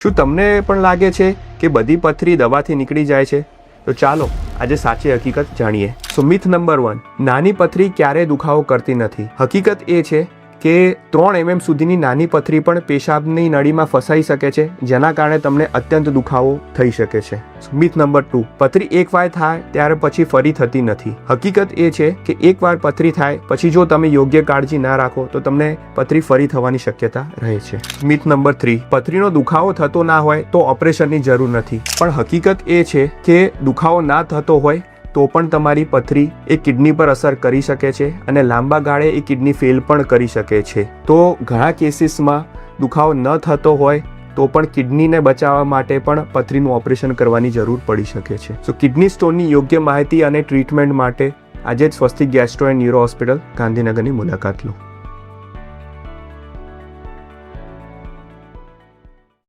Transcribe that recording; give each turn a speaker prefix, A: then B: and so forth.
A: શું તમને પણ લાગે છે કે બધી પથરી દવાથી નીકળી જાય છે? તો ચાલો આજે સાચી હકીકત જાણીએ. સો મિથ નંબર 1, નાની પથરી ક્યારેય દુખાવો કરતી નથી. હકીકત એ છે કે 3 mm સુધીની નાની પથરી પણ પેશાબની નળીમાં ફસાઈ શકે છે, જેના કારણે તમને અત્યંત દુખાવો થઈ શકે છે. મિથ નંબર 2, પથરી એકવાર થાય ત્યારે પછી ફરી થતી નથી. હકીકત એ છે કે એકવાર પથરી થાય પછી જો તમે યોગ્ય કાળજી ના રાખો તો તમને પથરી ફરી થવાની શક્યતા રહે છે. મિથ નંબર 3, પથરીનો દુખાવો થતો ના હોય તો ઓપરેશનની જરૂર નથી. પણ હકીકત એ છે કે દુખાવો ના થતો હોય તો પણ તમારી પથરી એ કિડની પર અસર કરી શકે છે અને લાંબા ગાળે એ કિડની ફેલ પણ કરી શકે છે. તો ઘણા કેસીસમાં દુખાવો ન થતો હોય તો પણ કિડનીને બચાવવા માટે પણ પથરીનું ઓપરેશન કરવાની જરૂર પડી શકે છે. સો કિડની સ્ટોનની યોગ્ય માહિતી અને ટ્રીટમેન્ટ માટે આજે જ સ્વસ્તિક ગેસ્ટ્રો એન્ડ ન્યુરો હોસ્પિટલ ગાંધીનગરની મુલાકાત લો.